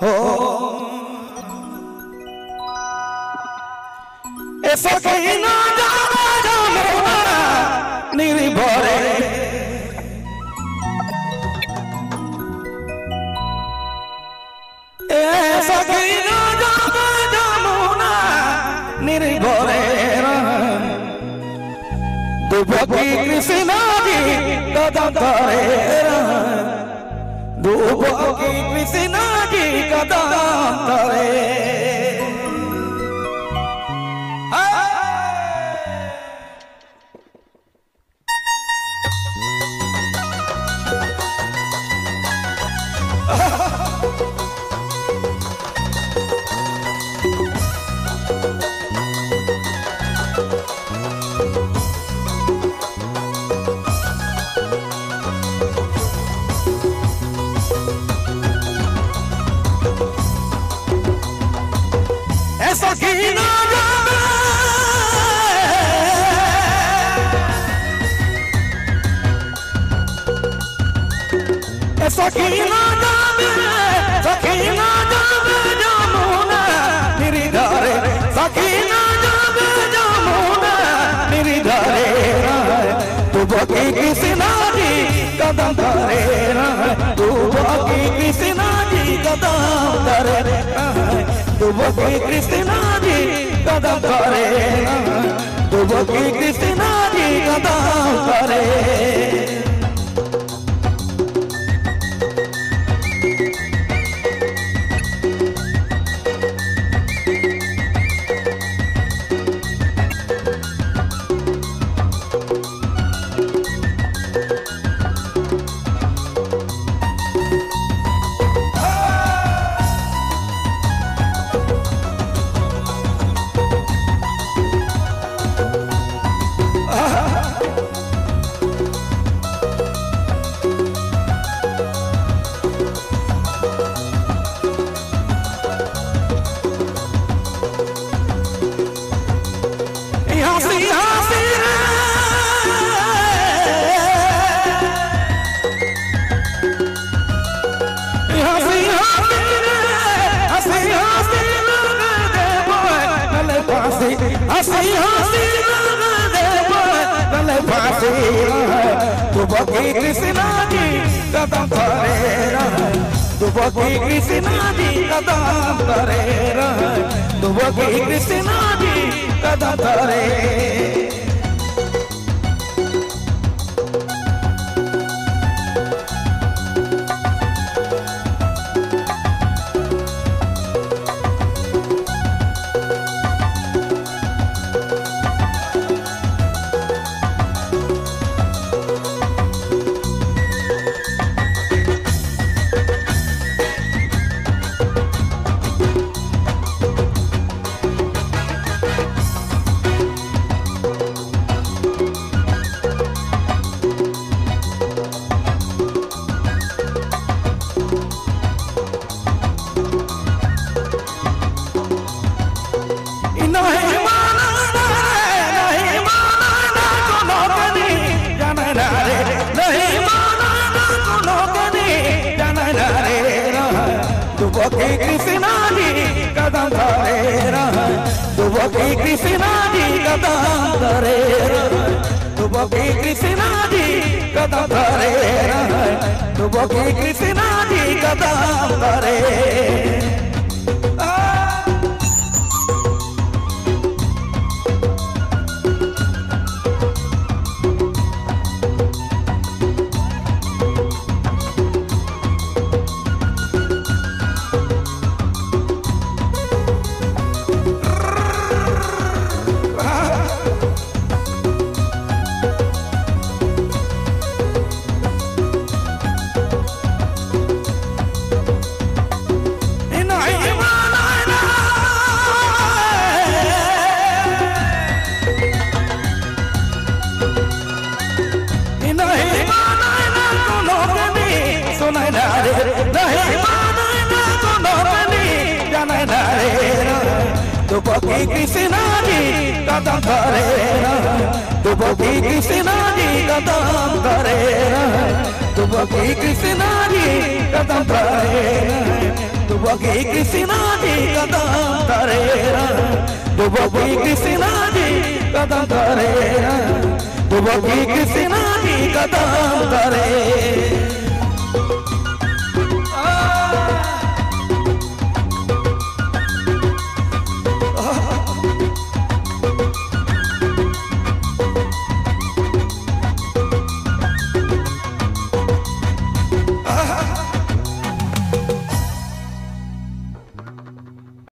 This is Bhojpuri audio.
हो ऐसा कहीं ना जाना जामुना निर्भरे ऐसा कहीं ना जाना जामुना निर्भरे दुबकी कृष्णा जी कदम करे दुबकी कृष्णा जी कदम करे ऐसा की ना जावे ऐसा की ना जावे सखी ना जावे जामुना निर्धारे सखी ना जावे जामुना निर्धारे तू बाकी कृष्णा जी कदम करे तू बाकी कृष्णा जी कदम करे दुबकी कृष्णा जी कदम करे दुबकी कृष्णा जी कदम करे हसी हसी गले फांसी दुबकी कृष्णा जी कदम करे दुबकी कृष्णा जी कदम करे दुबकी कृष्णा जी कदम करे दुबकी कृष्णा जी कदम करे दुबकी कृष्णा जी कदम करे दुबकी कृष्णा जी कदम करे दुबकी कृष्णा जी कदम करे दुबकी कृष्णा जी कदम करे दुबकी कृष्णा जी कदम करे दुबकी कृष्णा जी कदम करे डुबकी कृष्णा जी कदम करे डुबकी कृष्णा जी कदम करे डुबकी कृष्णा जी कदम करे